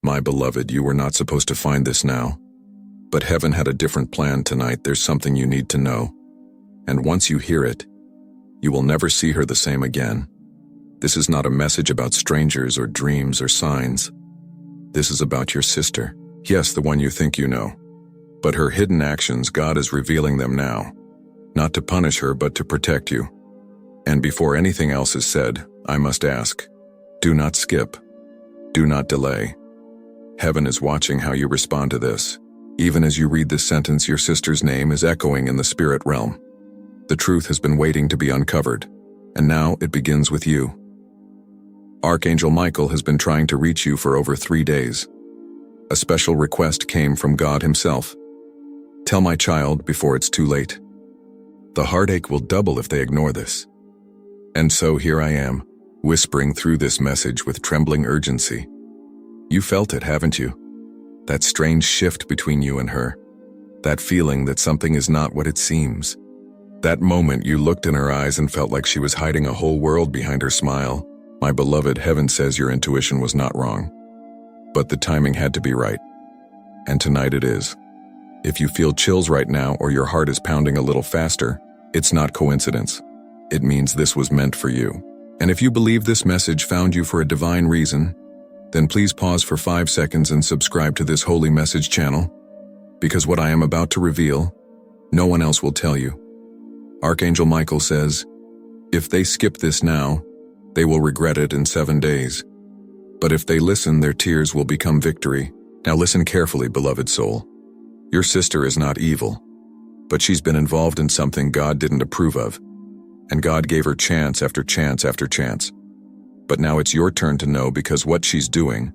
My beloved, you were not supposed to find this now. But heaven had a different plan tonight. There's something you need to know. And once you hear it, you will never see her the same again. This is not a message about strangers or dreams or signs. This is about your sister. Yes, the one you think you know. But her hidden actions, God is revealing them now. Not to punish her, but to protect you. And before anything else is said, I must ask, do not skip. Do not delay. Heaven is watching how you respond to this. Even as you read this sentence, your sister's name is echoing in the spirit realm. The truth has been waiting to be uncovered, and now it begins with you. Archangel Michael has been trying to reach you for over 3 days. A special request came from God himself. Tell my child before it's too late. The heartache will double if they ignore this. And so here I am, whispering through this message with trembling urgency. You felt it, haven't you? That strange shift between you and her. That feeling that something is not what it seems. That moment you looked in her eyes and felt like she was hiding a whole world behind her smile. My beloved, heaven says your intuition was not wrong. But the timing had to be right. And tonight it is. If you feel chills right now or your heart is pounding a little faster, it's not coincidence. It means this was meant for you. And if you believe this message found you for a divine reason, then please pause for 5 seconds and subscribe to this holy message channel, because what I am about to reveal, no one else will tell you. Archangel Michael says, if they skip this now, they will regret it in 7 days. But if they listen, their tears will become victory. Now listen carefully, beloved soul. Your sister is not evil, but she's been involved in something God didn't approve of, and God gave her chance after chance after chance. But now it's your turn to know, because what she's doing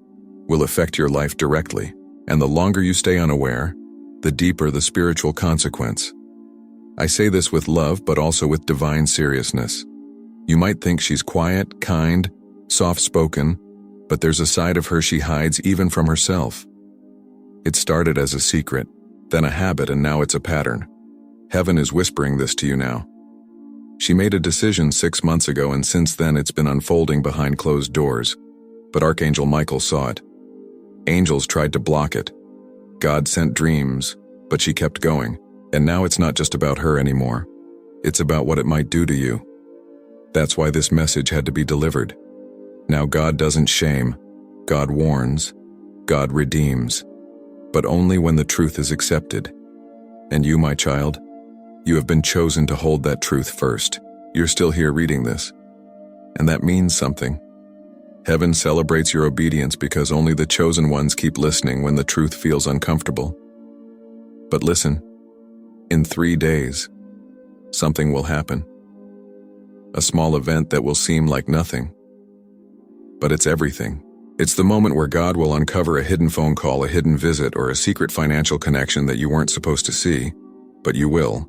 will affect your life directly, and the longer you stay unaware, the deeper the spiritual consequence. I say this with love, but also with divine seriousness. You might think she's quiet, kind, soft-spoken, but there's a side of her she hides even from herself. It started as a secret, then a habit, and now it's a pattern. Heaven is whispering this to you now. She made a decision 6 months ago, and since then it's been unfolding behind closed doors. But Archangel Michael saw it. Angels tried to block it. God sent dreams, but she kept going. And now it's not just about her anymore. It's about what it might do to you. That's why this message had to be delivered. Now God doesn't shame. God warns. God redeems. But only when the truth is accepted. And you, my child, you have been chosen to hold that truth first. You're still here reading this. And that means something. Heaven celebrates your obedience, because only the chosen ones keep listening when the truth feels uncomfortable. But listen, in 3 days, something will happen. A small event that will seem like nothing. But it's everything. It's the moment where God will uncover a hidden phone call, a hidden visit, or a secret financial connection that you weren't supposed to see, but you will.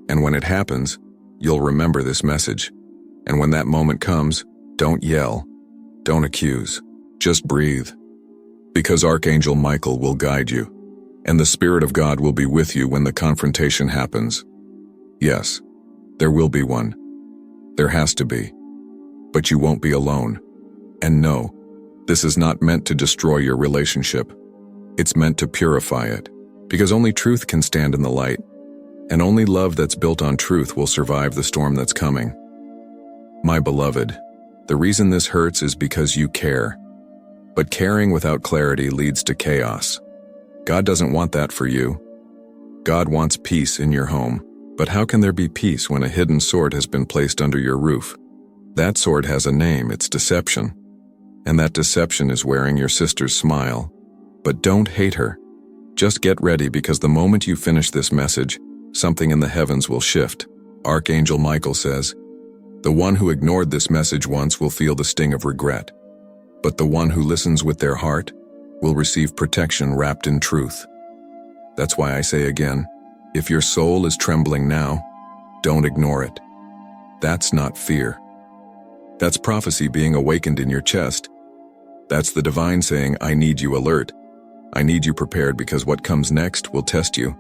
And when it happens, you'll remember this message. And when that moment comes, don't yell, don't accuse, just breathe. Because Archangel Michael will guide you, and the Spirit of God will be with you when the confrontation happens. Yes, there will be one. There has to be. But you won't be alone. And no, this is not meant to destroy your relationship. It's meant to purify it, because only truth can stand in the light. And only love that's built on truth will survive the storm that's coming. My beloved, the reason this hurts is because you care. But caring without clarity leads to chaos. God doesn't want that for you. God wants peace in your home. But how can there be peace when a hidden sword has been placed under your roof? That sword has a name, it's deception. And that deception is wearing your sister's smile. But don't hate her. Just get ready, because the moment you finish this message, something in the heavens will shift. Archangel Michael says, the one who ignored this message once will feel the sting of regret. But the one who listens with their heart will receive protection wrapped in truth. That's why I say again, if your soul is trembling now, don't ignore it. That's not fear. That's prophecy being awakened in your chest. That's the divine saying, I need you alert. I need you prepared, because what comes next will test you.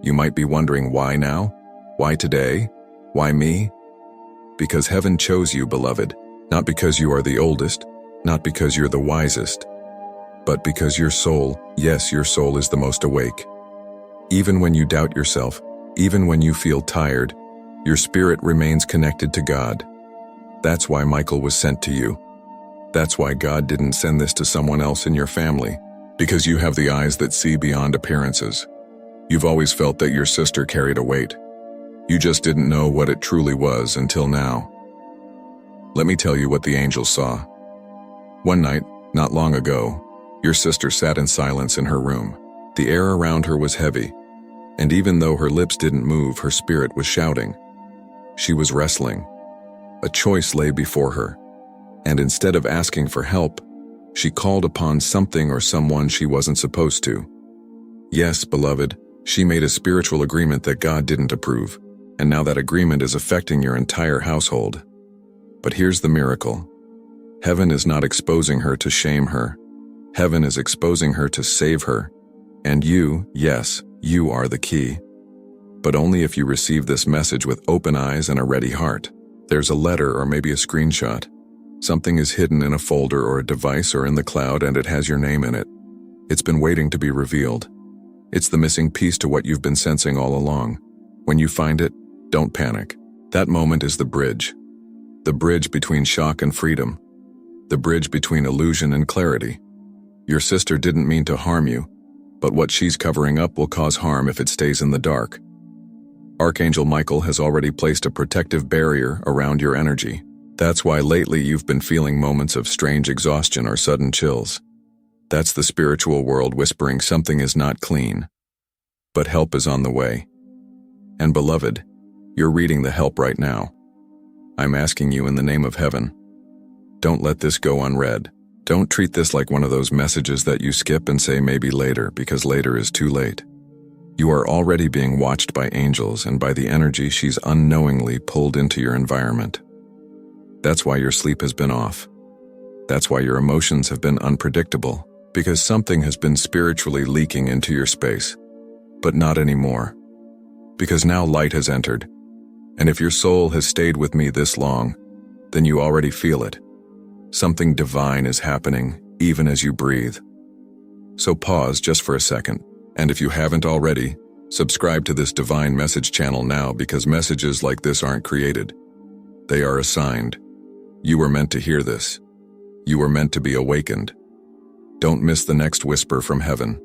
You might be wondering, why now? Why today? Why me? Because heaven chose you, beloved, not because you are the oldest, not because you're the wisest, but because your soul, yes, your soul is the most awake. Even when you doubt yourself, even when you feel tired, your spirit remains connected to God. That's why Michael was sent to you. That's why God didn't send this to someone else in your family, because you have the eyes that see beyond appearances. You've always felt that your sister carried a weight. You just didn't know what it truly was until now. Let me tell you what the angels saw. One night, not long ago, your sister sat in silence in her room. The air around her was heavy, and even though her lips didn't move, her spirit was shouting. She was wrestling. A choice lay before her, and instead of asking for help, she called upon something or someone she wasn't supposed to. Yes, beloved, she made a spiritual agreement that God didn't approve, and now that agreement is affecting your entire household. But here's the miracle. Heaven is not exposing her to shame her. Heaven is exposing her to save her. And you, yes, you are the key. But only if you receive this message with open eyes and a ready heart. There's a letter or maybe a screenshot. Something is hidden in a folder or a device or in the cloud, and it has your name in it. It's been waiting to be revealed. It's the missing piece to what you've been sensing all along. When you find it, don't panic. That moment is the bridge. The bridge between shock and freedom. The bridge between illusion and clarity. Your sister didn't mean to harm you, but what she's covering up will cause harm if it stays in the dark. Archangel Michael has already placed a protective barrier around your energy. That's why lately you've been feeling moments of strange exhaustion or sudden chills. That's the spiritual world whispering something is not clean. But help is on the way. And beloved, you're reading the help right now. I'm asking you in the name of heaven. Don't let this go unread. Don't treat this like one of those messages that you skip and say maybe later, because later is too late. You are already being watched by angels and by the energy she's unknowingly pulled into your environment. That's why your sleep has been off. That's why your emotions have been unpredictable, because something has been spiritually leaking into your space. But not anymore. Because now light has entered. And if your soul has stayed with me this long, then you already feel it. Something divine is happening, even as you breathe. So pause just for a second, and if you haven't already, subscribe to this divine message channel now, because messages like this aren't created. They are assigned. You were meant to hear this. You were meant to be awakened. Don't miss the next whisper from heaven.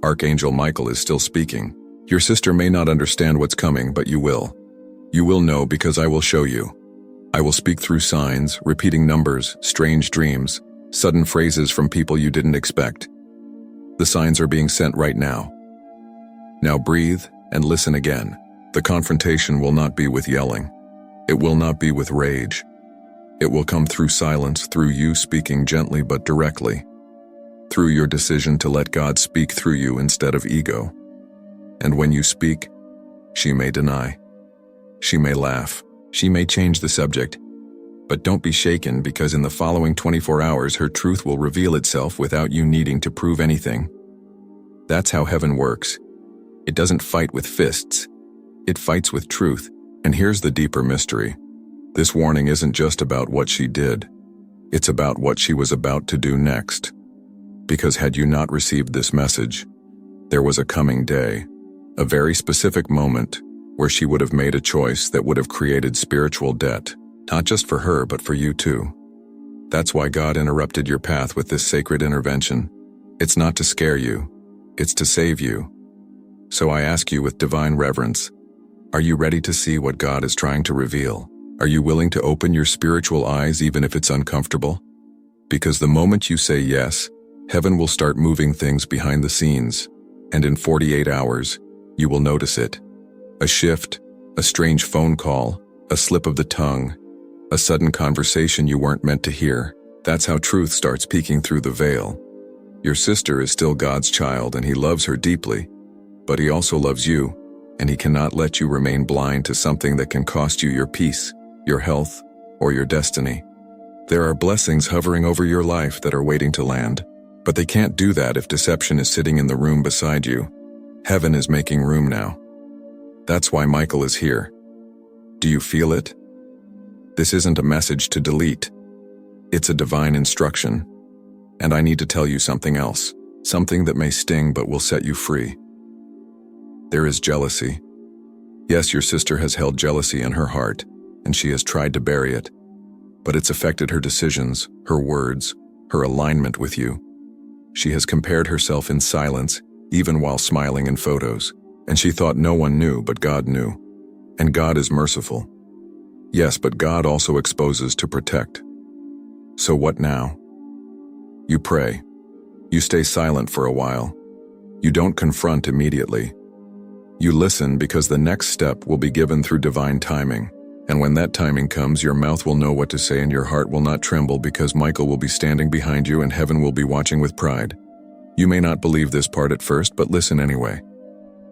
Archangel Michael is still speaking. Your sister may not understand what's coming, but you will. You will know, because I will show you. I will speak through signs, repeating numbers, strange dreams, sudden phrases from people you didn't expect. The signs are being sent right now. Now breathe and listen again. The confrontation will not be with yelling. It will not be with rage. It will come through silence, through you speaking gently but directly. Through your decision to let God speak through you instead of ego. And when you speak, she may deny. She may laugh. She may change the subject, but don't be shaken, because in the following 24 hours her truth will reveal itself without you needing to prove anything. That's how heaven works. It doesn't fight with fists. It fights with truth. And here's the deeper mystery. This warning isn't just about what she did. It's about what she was about to do next. Because had you not received this message, there was a coming day, a very specific moment, where she would have made a choice that would have created spiritual debt, not just for her, but for you too. That's why God interrupted your path with this sacred intervention. It's not to scare you, it's to save you. So I ask you with divine reverence, are you ready to see what God is trying to reveal? Are you willing to open your spiritual eyes even if it's uncomfortable? Because the moment you say yes, heaven will start moving things behind the scenes, and in 48 hours, you will notice it. A shift, a strange phone call, a slip of the tongue, a sudden conversation you weren't meant to hear. That's how truth starts peeking through the veil. Your sister is still God's child, and He loves her deeply, but He also loves you, and He cannot let you remain blind to something that can cost you your peace, your health, or your destiny. There are blessings hovering over your life that are waiting to land, but they can't do that if deception is sitting in the room beside you. Heaven is making room now. That's why Michael is here. Do you feel it? This isn't a message to delete. It's a divine instruction. And I need to tell you something else, something that may sting but will set you free. There is jealousy. Yes, your sister has held jealousy in her heart, and she has tried to bury it. But it's affected her decisions, her words, her alignment with you. She has compared herself in silence, even while smiling in photos, and she thought no one knew but God knew. And God is merciful. Yes, but God also exposes to protect. So what now? You pray. You stay silent for a while. You don't confront immediately. You listen because the next step will be given through divine timing. And when that timing comes, your mouth will know what to say and your heart will not tremble because Michael will be standing behind you and heaven will be watching with pride. You may not believe this part at first, but listen anyway.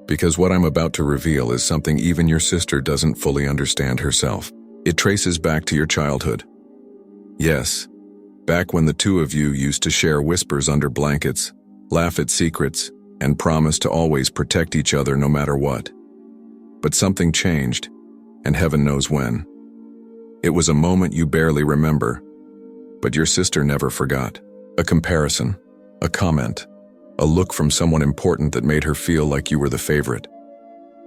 Because what I'm about to reveal is something even your sister doesn't fully understand herself. It traces back to your childhood. Yes, back when the two of you used to share whispers under blankets, laugh at secrets, and promise to always protect each other no matter what. But something changed, and heaven knows when. It was a moment you barely remember, but your sister never forgot. A comparison, a comment, a look from someone important that made her feel like you were the favorite.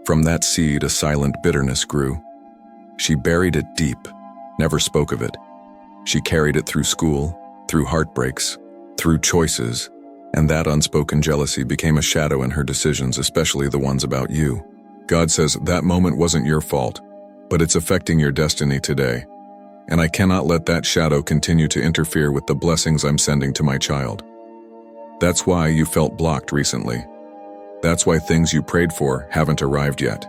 From that seed, a silent bitterness grew. She buried it deep, never spoke of it. She carried it through school, through heartbreaks, through choices, and that unspoken jealousy became a shadow in her decisions, especially the ones about you. God says that moment wasn't your fault, but it's affecting your destiny today. And I cannot let that shadow continue to interfere with the blessings I'm sending to my child. That's why you felt blocked recently. That's why things you prayed for haven't arrived yet.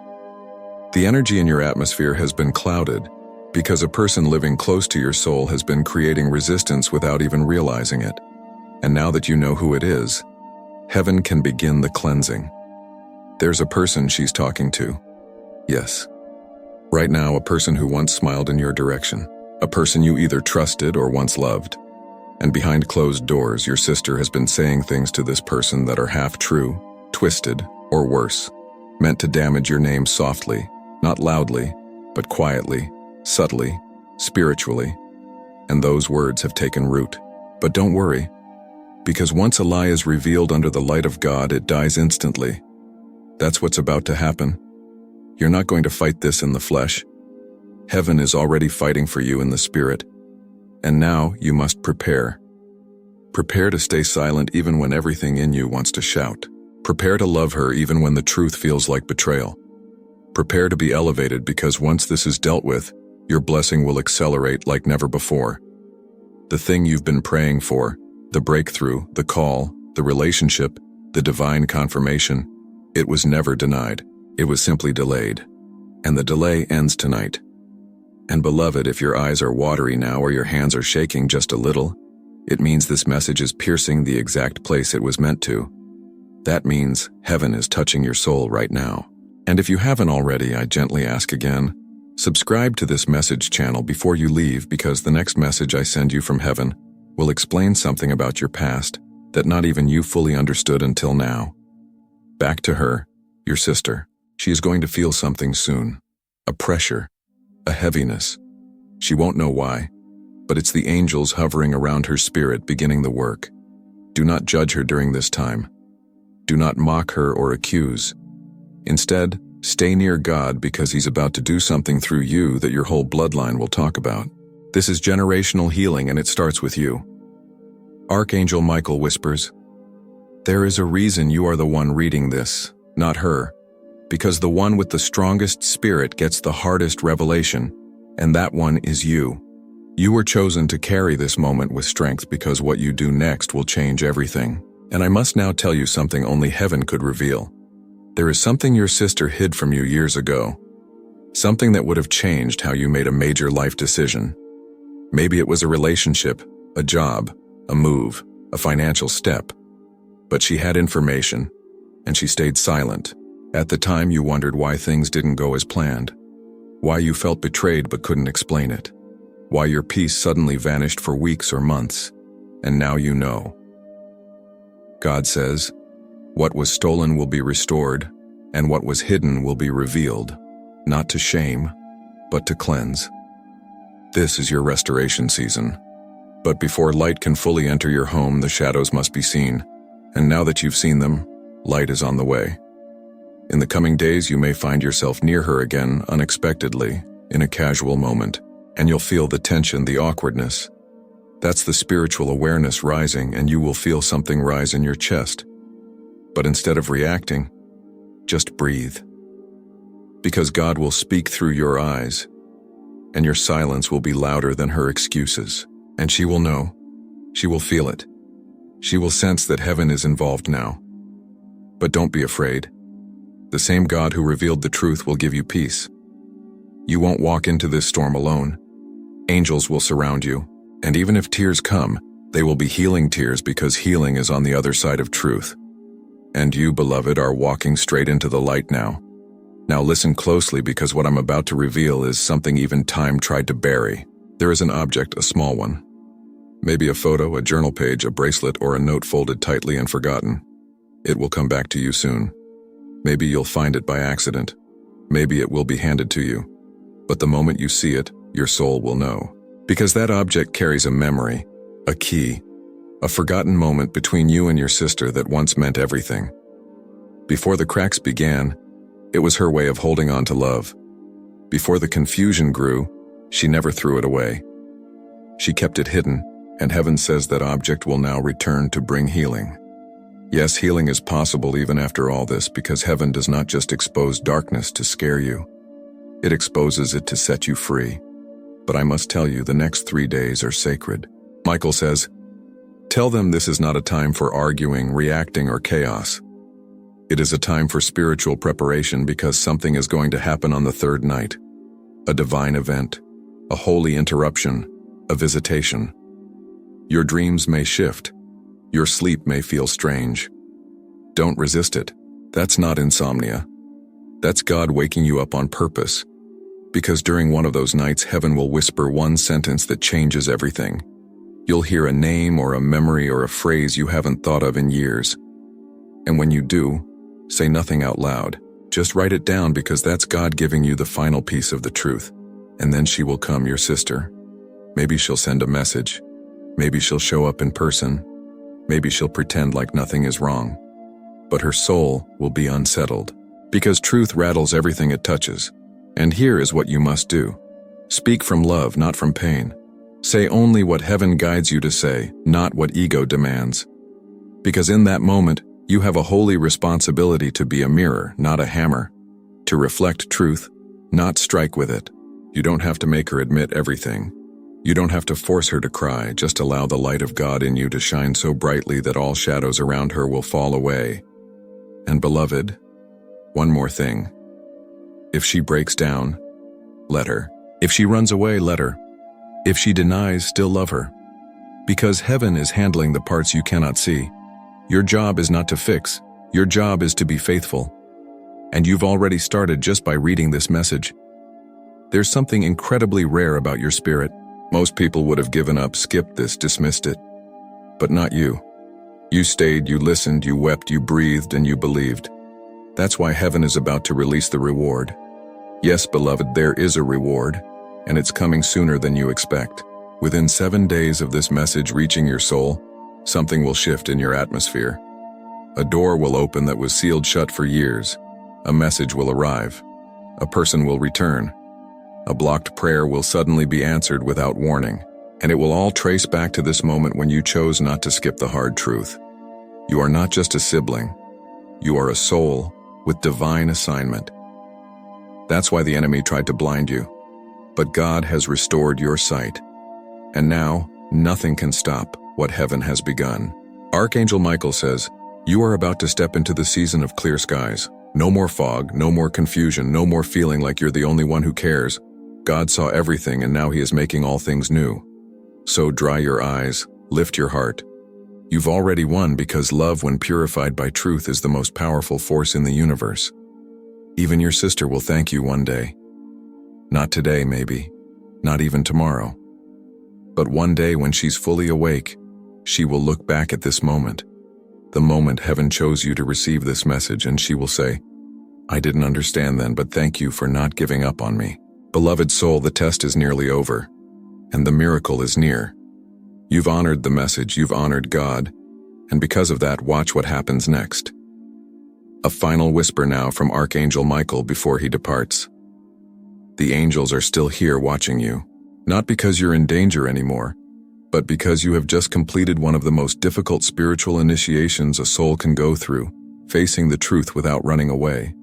The energy in your atmosphere has been clouded because a person living close to your soul has been creating resistance without even realizing it. And now that you know who it is, heaven can begin the cleansing. There's a person she's talking to. Yes. Right now, a person who once smiled in your direction. A person you either trusted or once loved. And behind closed doors, your sister has been saying things to this person that are half true, twisted, or worse, meant to damage your name softly, not loudly, but quietly, subtly, spiritually. And those words have taken root. But don't worry, because once a lie is revealed under the light of God, it dies instantly. That's what's about to happen. You're not going to fight this in the flesh. Heaven is already fighting for you in the spirit. And now you must prepare. Prepare to stay silent even when everything in you wants to shout. Prepare to love her even when the truth feels like betrayal. Prepare to be elevated because once this is dealt with, your blessing will accelerate like never before. The thing you've been praying for, the breakthrough, the call, the relationship, the divine confirmation, it was never denied. It was simply delayed. And the delay ends tonight. And beloved, if your eyes are watery now or your hands are shaking just a little, it means this message is piercing the exact place it was meant to. That means heaven is touching your soul right now. And if you haven't already, I gently ask again, subscribe to this message channel before you leave, because the next message I send you from heaven will explain something about your past that not even you fully understood until now. Back to her, your sister. She is going to feel something soon. A pressure, a heaviness. She won't know why, but it's the angels hovering around her spirit beginning the work. Do not judge her during this time. Do not mock her or accuse. Instead, stay near God because He's about to do something through you that your whole bloodline will talk about. This is generational healing and it starts with you. Archangel Michael whispers, "There is a reason you are the one reading this, not her, because the one with the strongest spirit gets the hardest revelation, and that one is you. You were chosen to carry this moment with strength because what you do next will change everything. And I must now tell you something only heaven could reveal. There is something your sister hid from you years ago. Something that would have changed how you made a major life decision. Maybe it was a relationship, a job, a move, a financial step. But she had information, and she stayed silent. At the time, you wondered why things didn't go as planned. Why you felt betrayed but couldn't explain it. Why your peace suddenly vanished for weeks or months. And now you know. God says, what was stolen will be restored, and what was hidden will be revealed, not to shame, but to cleanse. This is your restoration season. But before light can fully enter your home, the shadows must be seen. And now that you've seen them, light is on the way. In the coming days, you may find yourself near her again, unexpectedly, in a casual moment, and you'll feel the tension, the awkwardness. That's the spiritual awareness rising, and you will feel something rise in your chest. But instead of reacting, just breathe. Because God will speak through your eyes, and your silence will be louder than her excuses. And she will know. She will feel it. She will sense that heaven is involved now. But don't be afraid. The same God who revealed the truth will give you peace. You won't walk into this storm alone. Angels will surround you, and even if tears come, they will be healing tears, because healing is on the other side of truth. And you, beloved, are walking straight into the light now. Now listen closely, because what I'm about to reveal is something even time tried to bury. There is an object, a small one. Maybe a photo, a journal page, a bracelet, or a note folded tightly and forgotten. It will come back to you soon. Maybe you'll find it by accident. Maybe it will be handed to you. But the moment you see it, your soul will know. Because that object carries a memory, a key, a forgotten moment between you and your sister that once meant everything. Before the cracks began, it was her way of holding on to love. Before the confusion grew, she never threw it away. She kept it hidden, and heaven says that object will now return to bring healing. Yes, healing is possible even after all this, because heaven does not just expose darkness to scare you. It exposes it to set you free. But I must tell you, the next 3 days are sacred. Michael says, "Tell them this is not a time for arguing, reacting, or chaos. It is a time for spiritual preparation, because something is going to happen on the third night. A divine event. A holy interruption, a visitation. Your dreams may shift. Your sleep may feel strange. Don't resist it. That's not insomnia. That's God waking you up on purpose. Because during one of those nights, heaven will whisper one sentence that changes everything. You'll hear a name or a memory or a phrase you haven't thought of in years. And when you do, say nothing out loud. Just write it down, because that's God giving you the final piece of the truth. And then she will come, your sister. Maybe she'll send a message. Maybe she'll show up in person. Maybe she'll pretend like nothing is wrong. But her soul will be unsettled. Because truth rattles everything it touches. And here is what you must do. Speak from love, not from pain. Say only what heaven guides you to say, not what ego demands. Because in that moment, you have a holy responsibility to be a mirror, not a hammer. To reflect truth, not strike with it. You don't have to make her admit everything. You don't have to force her to cry. Just allow the light of God in you to shine so brightly that all shadows around her will fall away. And beloved, one more thing. If she breaks down, let her. If she runs away, let her. If she denies, still love her. Because heaven is handling the parts you cannot see. Your job is not to fix. Your job is to be faithful. And you've already started just by reading this message. There's something incredibly rare about your spirit. Most people would have given up, skipped this, dismissed it. But not you. You stayed, you listened, you wept, you breathed, and you believed. That's why heaven is about to release the reward. Yes, beloved, there is a reward, and it's coming sooner than you expect. Within 7 days of this message reaching your soul, something will shift in your atmosphere. A door will open that was sealed shut for years. A message will arrive. A person will return. A blocked prayer will suddenly be answered without warning. And it will all trace back to this moment when you chose not to skip the hard truth. You are not just a sibling. You are a soul with divine assignment. That's why the enemy tried to blind you. But God has restored your sight. And now, nothing can stop what heaven has begun. Archangel Michael says, you are about to step into the season of clear skies. No more fog, no more confusion, no more feeling like you're the only one who cares. God saw everything, and now He is making all things new. So dry your eyes, lift your heart. You've already won, because love, when purified by truth, is the most powerful force in the universe. Even your sister will thank you one day. Not today, maybe. Not even tomorrow. But one day when she's fully awake, she will look back at this moment. The moment heaven chose you to receive this message, and she will say, I didn't understand then, but thank you for not giving up on me. Beloved soul, the test is nearly over, and the miracle is near. You've honored the message, you've honored God, and because of that, watch what happens next. A final whisper now from Archangel Michael before he departs. The angels are still here watching you, not because you're in danger anymore, but because you have just completed one of the most difficult spiritual initiations a soul can go through, facing the truth without running away.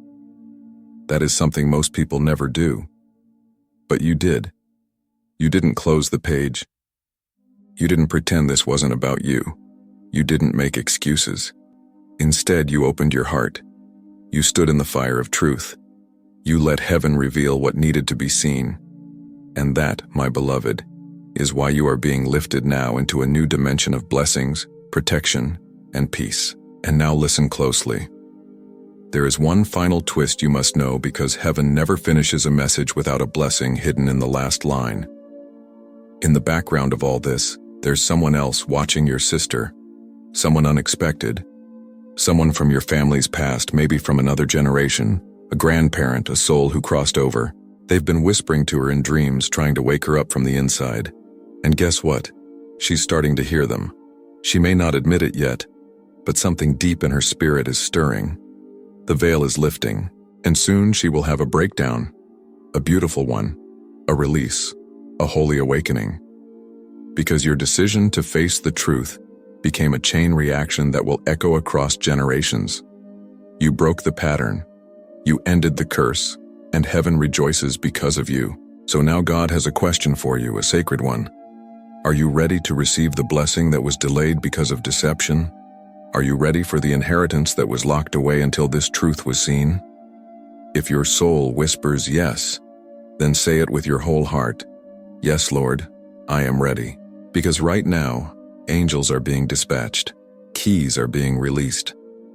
That is something most people never do. But you did. You didn't close the page. You didn't pretend this wasn't about you. You didn't make excuses. Instead, you opened your heart. You stood in the fire of truth. You let heaven reveal what needed to be seen. And that, my beloved, is why you are being lifted now into a new dimension of blessings, protection, and peace. And now listen closely. There is one final twist you must know, because heaven never finishes a message without a blessing hidden in the last line. In the background of all this, there's someone else watching your sister, someone unexpected, someone from your family's past, maybe from another generation, a grandparent, a soul who crossed over. They've been whispering to her in dreams, trying to wake her up from the inside. And guess what? She's starting to hear them. She may not admit it yet, but something deep in her spirit is stirring. The veil is lifting, and soon she will have a breakdown, a beautiful one, a release, a holy awakening. Because your decision to face the truth became a chain reaction that will echo across generations. You broke the pattern, you ended the curse, and heaven rejoices because of you. So now God has a question for you, a sacred one. Are you ready to receive the blessing that was delayed because of deception? Are you ready for the inheritance that was locked away until this truth was seen? If your soul whispers yes, then say it with your whole heart. Yes, Lord, I am ready. Because right now, angels are being dispatched. Keys are being released.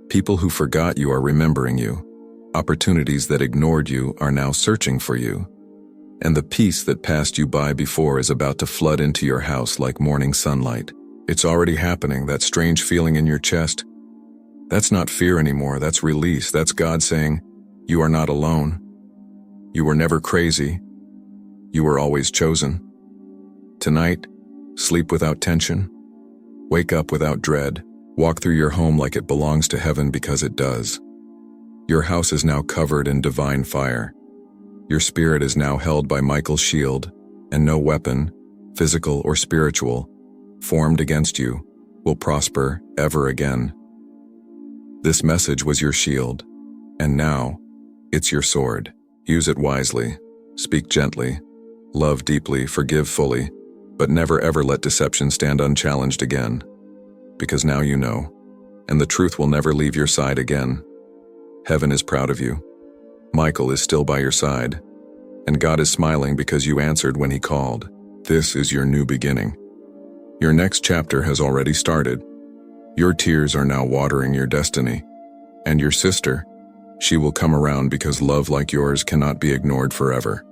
People who forgot you are remembering you. Opportunities that ignored you are now searching for you. And the peace that passed you by before is about to flood into your house like morning sunlight. It's already happening, that strange feeling in your chest. That's not fear anymore, that's release. That's God saying, you are not alone. You were never crazy. You were always chosen. Tonight, sleep without tension. Wake up without dread. Walk through your home like it belongs to heaven, because it does. Your house is now covered in divine fire. Your spirit is now held by Michael's shield, and no weapon, physical or spiritual, formed against you will prosper ever again. This message was your shield, and now it's your sword. Use it wisely, speak gently, love deeply, forgive fully, but never ever let deception stand unchallenged again. Because now you know, and the truth will never leave your side again. Heaven is proud of you. Michael is still by your side, and God is smiling because you answered when he called. This is your new beginning. Your next chapter has already started. Your tears are now watering your destiny. And your sister, she will come around, because love like yours cannot be ignored forever.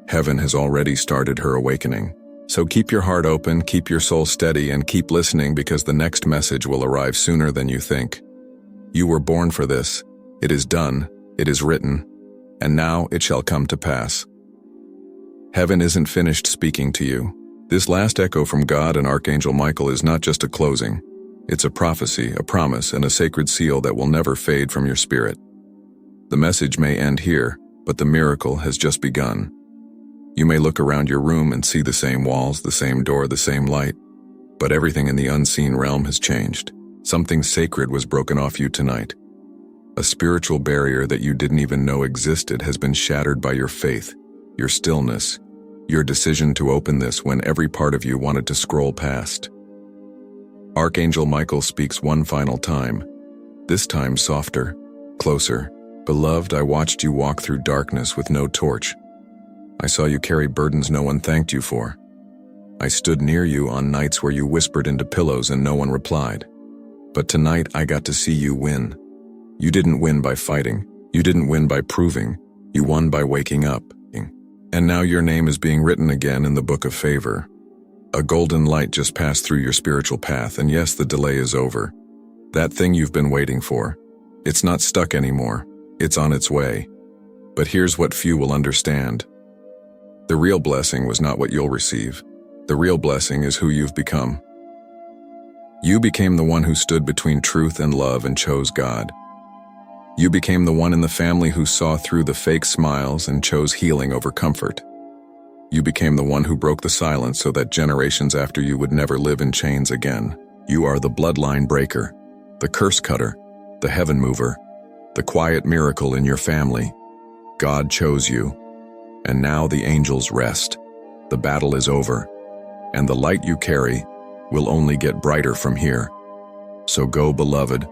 Heaven has already started her awakening. So keep your heart open, keep your soul steady, and keep listening, because the next message will arrive sooner than you think. You were born for this. It is done. It is written. And now it shall come to pass. Heaven isn't finished speaking to you. This last echo from God and Archangel Michael is not just a closing. It's a prophecy, a promise, and a sacred seal that will never fade from your spirit. The message may end here, but the miracle has just begun. You may look around your room and see the same walls, the same door, the same light, but everything in the unseen realm has changed. Something sacred was broken off you tonight. A spiritual barrier that you didn't even know existed has been shattered by your faith, your stillness, your decision to open this when every part of you wanted to scroll past. Archangel Michael speaks one final time, this time softer, closer. Beloved, I watched you walk through darkness with no torch. I saw you carry burdens no one thanked you for. I stood near you on nights where you whispered into pillows and no one replied. But tonight I got to see you win. You didn't win by fighting. You didn't win by proving. You won by waking up. And now your name is being written again in the book of favor. A golden light just passed through your spiritual path, and yes, the delay is over. That thing you've been waiting for. It's not stuck anymore. It's on its way. But here's what few will understand. The real blessing was not what you'll receive. The real blessing is who you've become. You became the one who stood between truth and love and chose God. You became the one in the family who saw through the fake smiles and chose healing over comfort. You became the one who broke the silence so that generations after you would never live in chains again. You are the bloodline breaker, the curse cutter, the heaven mover, the quiet miracle in your family. God chose you, and now the angels rest. The battle is over, and the light you carry will only get brighter from here. So go, beloved.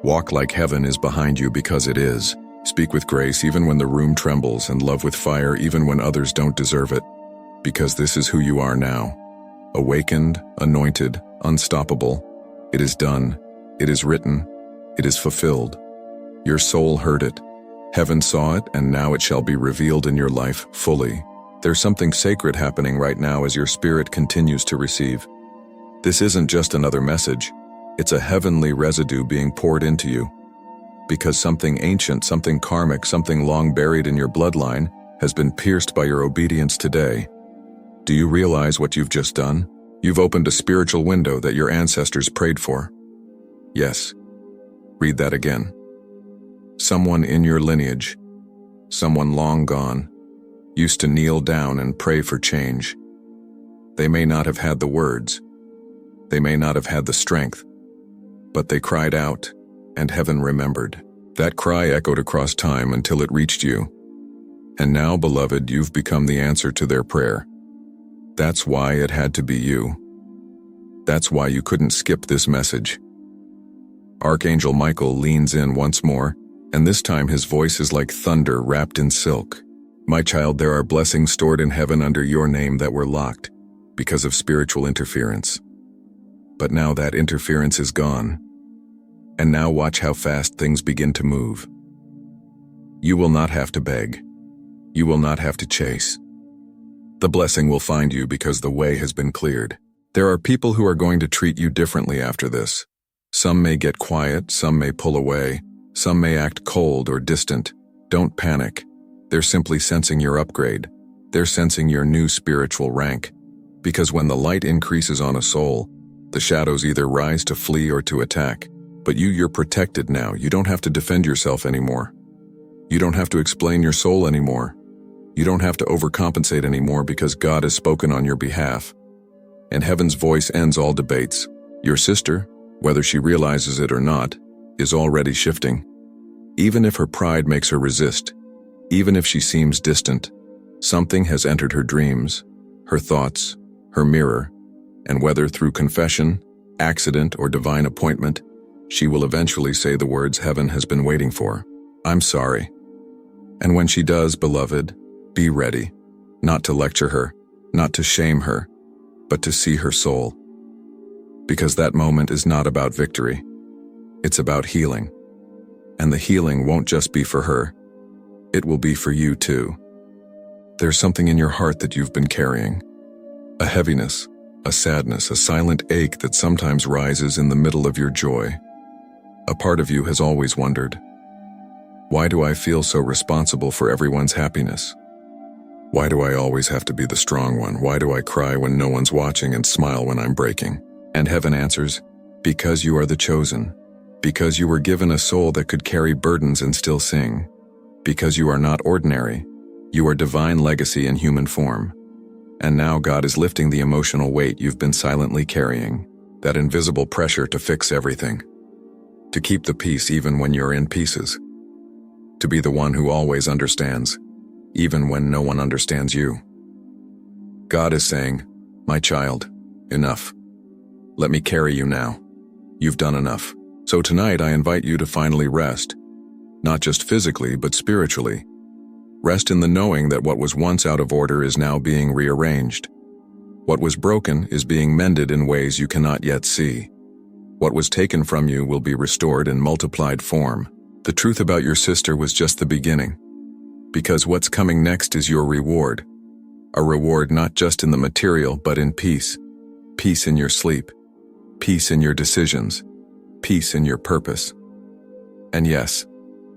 Walk like heaven is behind you because it is. Speak with grace even when the room trembles, and love with fire even when others don't deserve it. Because this is who you are now. Awakened, anointed, unstoppable. It is done. It is written. It is fulfilled. Your soul heard it. Heaven saw it, and now it shall be revealed in your life fully. There's something sacred happening right now as your spirit continues to receive. This isn't just another message. It's a heavenly residue being poured into you. Because something ancient, something karmic, something long buried in your bloodline has been pierced by your obedience today. Do you realize what you've just done? You've opened a spiritual window that your ancestors prayed for. Yes. Read that again. Someone in your lineage, someone long gone, used to kneel down and pray for change. They may not have had the words. They may not have had the strength. But they cried out, and heaven remembered. That cry echoed across time until it reached you. And now, beloved, you've become the answer to their prayer. That's why it had to be you. That's why you couldn't skip this message. Archangel Michael leans in once more, and this time his voice is like thunder wrapped in silk. My child, there are blessings stored in heaven under your name that were locked because of spiritual interference. But now that interference is gone. And now watch how fast things begin to move. You will not have to beg. You will not have to chase. The blessing will find you because the way has been cleared. There are people who are going to treat you differently after this. Some may get quiet, some may pull away, some may act cold or distant. Don't panic. They're simply sensing your upgrade. They're sensing your new spiritual rank. Because when the light increases on a soul, the shadows either rise to flee or to attack. But you're protected now. You don't have to defend yourself anymore. You don't have to explain your soul anymore. You don't have to overcompensate anymore because God has spoken on your behalf. And heaven's voice ends all debates. Your sister, whether she realizes it or not, is already shifting. Even if her pride makes her resist, even if she seems distant, something has entered her dreams, her thoughts, her mirror, and whether through confession, accident, or divine appointment, she will eventually say the words heaven has been waiting for. I'm sorry. And when she does, beloved, be ready, not to lecture her, not to shame her, but to see her soul. Because that moment is not about victory. It's about healing. And the healing won't just be for her. It will be for you too. There's something in your heart that you've been carrying. A heaviness, a sadness, a silent ache that sometimes rises in the middle of your joy. A part of you has always wondered, why do I feel so responsible for everyone's happiness? Why do I always have to be the strong one? Why do I cry when no one's watching and smile when I'm breaking? And heaven answers, because you are the chosen. Because you were given a soul that could carry burdens and still sing. Because you are not ordinary. You are divine legacy in human form. And now God is lifting the emotional weight you've been silently carrying, that invisible pressure to fix everything. To keep the peace even when you're in pieces. To be the one who always understands, even when no one understands you. God is saying, my child, enough. Let me carry you now. You've done enough. So tonight I invite you to finally rest, not just physically but spiritually. Rest in the knowing that what was once out of order is now being rearranged. What was broken is being mended in ways you cannot yet see. What was taken from you will be restored in multiplied form. The truth about your sister was just the beginning. Because what's coming next is your reward. A reward not just in the material but in peace. Peace in your sleep. Peace in your decisions. Peace in your purpose. And yes,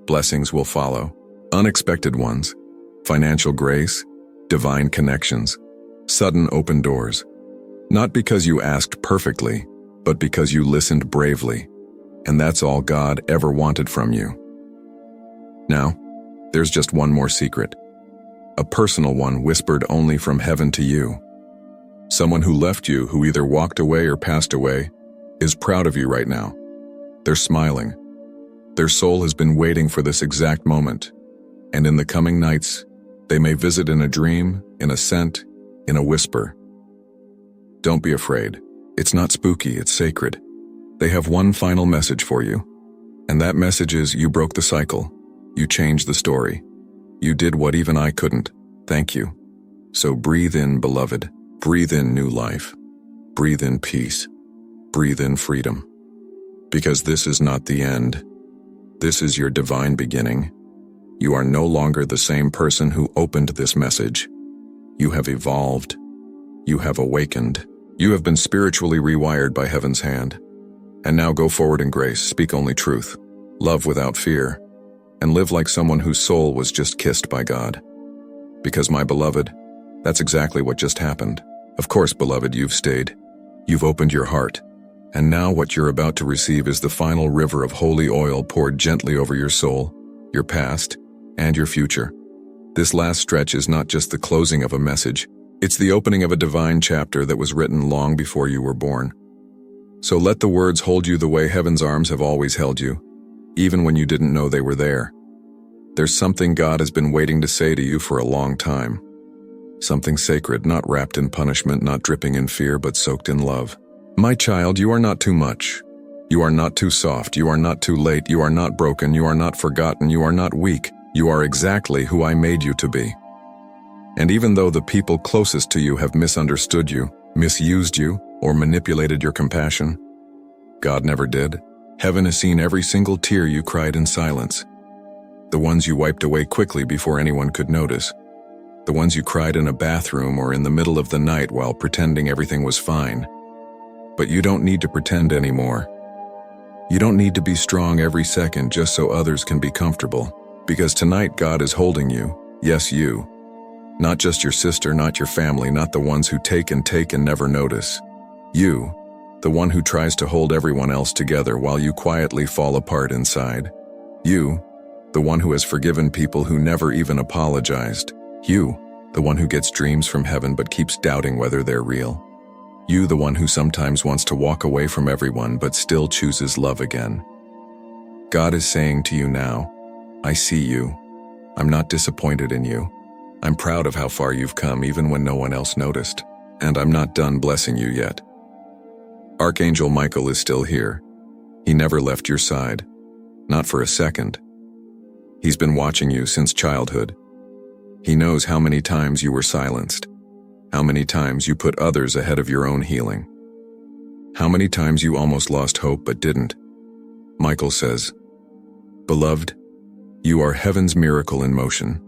blessings will follow. Unexpected ones. Financial grace. Divine connections. Sudden open doors. Not because you asked perfectly, but because you listened bravely, and that's all God ever wanted from you. Now, there's just one more secret. A personal one whispered only from heaven to you. Someone who left you, who either walked away or passed away, is proud of you right now. They're smiling. Their soul has been waiting for this exact moment, and in the coming nights, they may visit in a dream, in a scent, in a whisper. Don't be afraid. It's not spooky, it's sacred. They have one final message for you, and that message is you broke the cycle. You changed the story. You did what even I couldn't. Thank you. So breathe in, beloved. Breathe in new life. Breathe in peace. Breathe in freedom. Because this is not the end. This is your divine beginning. You are no longer the same person who opened this message. You have evolved. You have awakened. You have been spiritually rewired by heaven's hand. And now go forward in grace, speak only truth, love without fear, and live like someone whose soul was just kissed by God. Because, my beloved, that's exactly what just happened. Of course, beloved, you've stayed. You've opened your heart. And now what you're about to receive is the final river of holy oil poured gently over your soul, your past, and your future. This last stretch is not just the closing of a message, it's the opening of a divine chapter that was written long before you were born. So let the words hold you the way heaven's arms have always held you, even when you didn't know they were there. There's something God has been waiting to say to you for a long time. Something sacred, not wrapped in punishment, not dripping in fear, but soaked in love. My child, you are not too much. You are not too soft. You are not too late. You are not broken. You are not forgotten. You are not weak. You are exactly who I made you to be. And even though the people closest to you have misunderstood you, misused you, or manipulated your compassion, God never did. Heaven has seen every single tear you cried in silence. The ones you wiped away quickly before anyone could notice. The ones you cried in a bathroom or in the middle of the night while pretending everything was fine. But you don't need to pretend anymore. You don't need to be strong every second just so others can be comfortable. Because tonight God is holding you. Yes, you. Not just your sister, not your family, not the ones who take and never notice. You, the one who tries to hold everyone else together while you quietly fall apart inside. You, the one who has forgiven people who never even apologized. You, the one who gets dreams from heaven but keeps doubting whether they're real. You, the one who sometimes wants to walk away from everyone but still chooses love again. God is saying to you now, I see you. I'm not disappointed in you. I'm proud of how far you've come even when no one else noticed. And I'm not done blessing you yet. Archangel Michael is still here. He never left your side. Not for a second. He's been watching you since childhood. He knows how many times you were silenced. How many times you put others ahead of your own healing. How many times you almost lost hope but didn't. Michael says, Beloved, you are heaven's miracle in motion.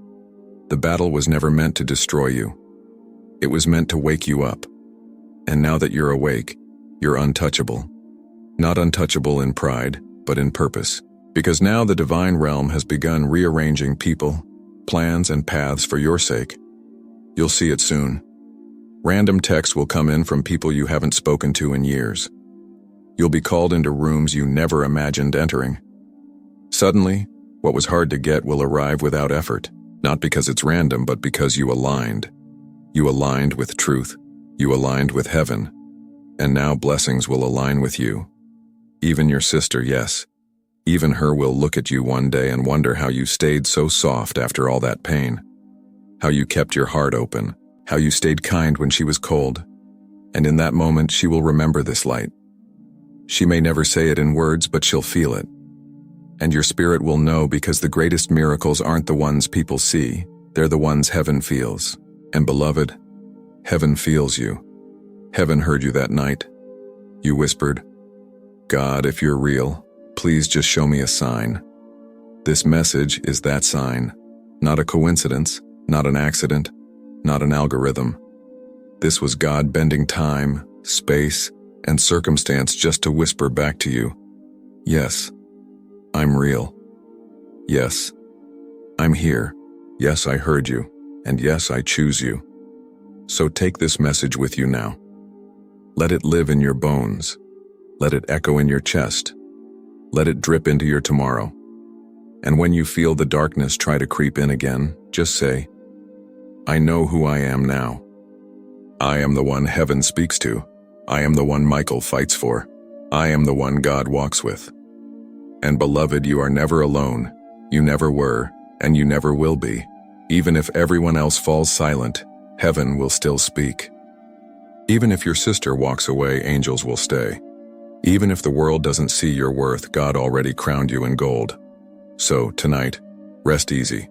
The battle was never meant to destroy you. It was meant to wake you up. And now that you're awake, you're untouchable. Not untouchable in pride, but in purpose. Because now the divine realm has begun rearranging people, plans, and paths for your sake. You'll see it soon. Random texts will come in from people you haven't spoken to in years. You'll be called into rooms you never imagined entering. Suddenly, what was hard to get will arrive without effort, not because it's random, but because you aligned. You aligned with truth. You aligned with heaven. And now blessings will align with you. Even your sister, yes. Even her will look at you one day and wonder how you stayed so soft after all that pain. How you kept your heart open. How you stayed kind when she was cold. And in that moment, she will remember this light. She may never say it in words, but she'll feel it. And your spirit will know, because the greatest miracles aren't the ones people see. They're the ones heaven feels. And beloved, heaven feels you. Heaven heard you that night. You whispered, God, if you're real, please just show me a sign. This message is that sign. Not a coincidence, not an accident, not an algorithm. This was God bending time, space, and circumstance just to whisper back to you, yes, I'm real. Yes, I'm here. Yes, I heard you. And yes, I choose you. So take this message with you now. Let it live in your bones. Let it echo in your chest. Let it drip into your tomorrow. And when you feel the darkness try to creep in again, just say, I know who I am now. I am the one heaven speaks to. I am the one Michael fights for. I am the one God walks with. And beloved, you are never alone. You never were, and you never will be. Even if everyone else falls silent, heaven will still speak. Even if your sister walks away, angels will stay. Even if the world doesn't see your worth, God already crowned you in gold. So, tonight, rest easy.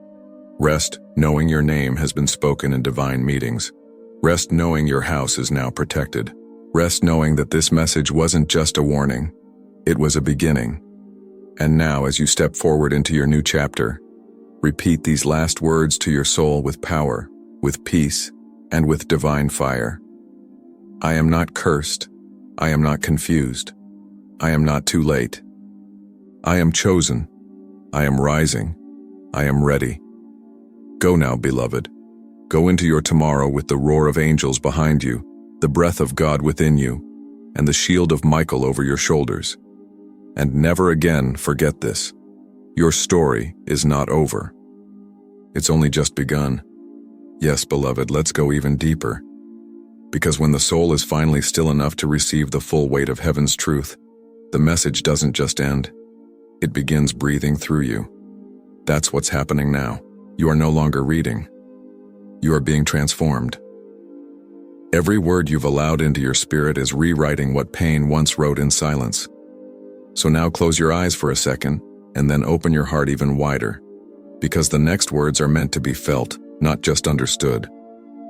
Rest knowing your name has been spoken in divine meetings. Rest knowing your house is now protected. Rest knowing that this message wasn't just a warning, it was a beginning. And now, as you step forward into your new chapter, repeat these last words to your soul with power, with peace, and with divine fire. I am not cursed. I am not confused. I am not too late. I am chosen. I am rising. I am ready. Go now, beloved. Go into your tomorrow with the roar of angels behind you, the breath of God within you, and the shield of Michael over your shoulders. And never again forget this. Your story is not over. It's only just begun. Yes, beloved, let's go even deeper. Because when the soul is finally still enough to receive the full weight of heaven's truth, the message doesn't just end. It begins breathing through you. That's what's happening now. You are no longer reading. You are being transformed. Every word you've allowed into your spirit is rewriting what pain once wrote in silence. So now close your eyes for a second, and then open your heart even wider. Because the next words are meant to be felt, not just understood.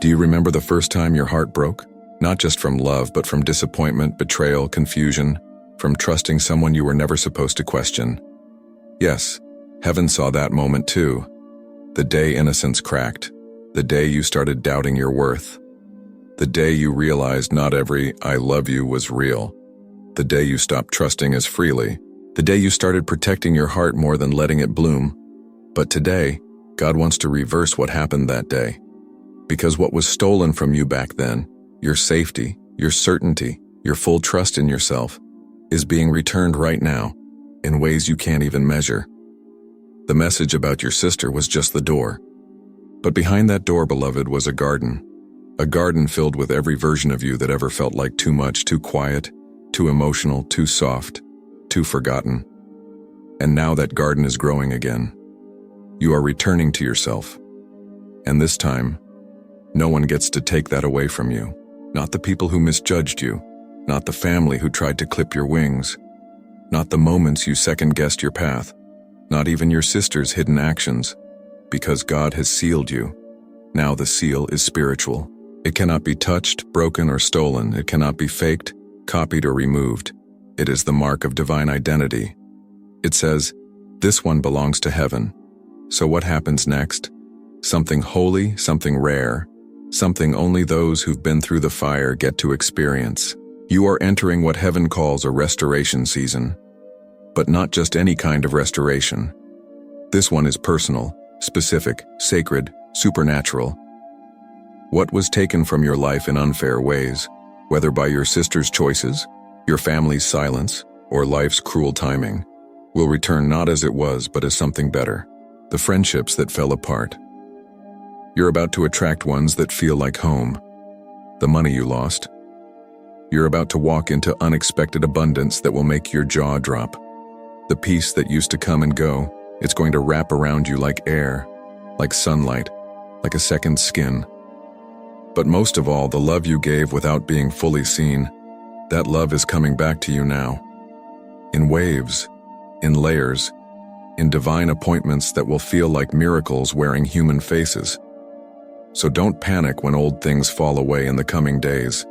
Do you remember the first time your heart broke? Not just from love, but from disappointment, betrayal, confusion, from trusting someone you were never supposed to question. Yes, heaven saw that moment too. The day innocence cracked. The day you started doubting your worth. The day you realized not every I love you was real. The day you stopped trusting as freely. The day you started protecting your heart more than letting it bloom. But today, God wants to reverse what happened that day. Because what was stolen from you back then, your safety, your certainty, your full trust in yourself, is being returned right now, in ways you can't even measure. The message about your sister was just the door. But behind that door, beloved, was a garden filled with every version of you that ever felt like too much, too quiet, too emotional, too soft, too forgotten. And now that garden is growing again. You are returning to yourself. And this time, no one gets to take that away from you. Not the people who misjudged you, not the family who tried to clip your wings, not the moments you second-guessed your path, not even your sister's hidden actions, because God has sealed you. Now the seal is spiritual. It cannot be touched, broken, or stolen. It cannot be faked, copied, or removed. It is the mark of divine identity. It says, this one belongs to heaven. So what happens next? Something holy, something rare, something only those who've been through the fire get to experience. You are entering what heaven calls a restoration season. But not just any kind of restoration. This one is personal, specific, sacred, supernatural. What was taken from your life in unfair ways, whether by your sister's choices, your family's silence, or life's cruel timing, will return not as it was but as something better. The friendships that fell apart. You're about to attract ones that feel like home. The money you lost. You're about to walk into unexpected abundance that will make your jaw drop. The peace that used to come and go, it's going to wrap around you like air, like sunlight, like a second skin. But most of all, the love you gave without being fully seen, that love is coming back to you now. In waves, in layers, in divine appointments that will feel like miracles wearing human faces. So don't panic when old things fall away in the coming days.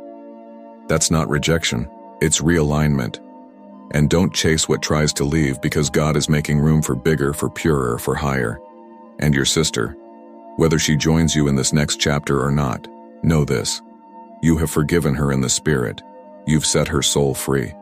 That's not rejection, it's realignment. And don't chase what tries to leave, because God is making room for bigger, for purer, for higher. And your sister, whether she joins you in this next chapter or not, know this. You have forgiven her in the spirit. You've set her soul free.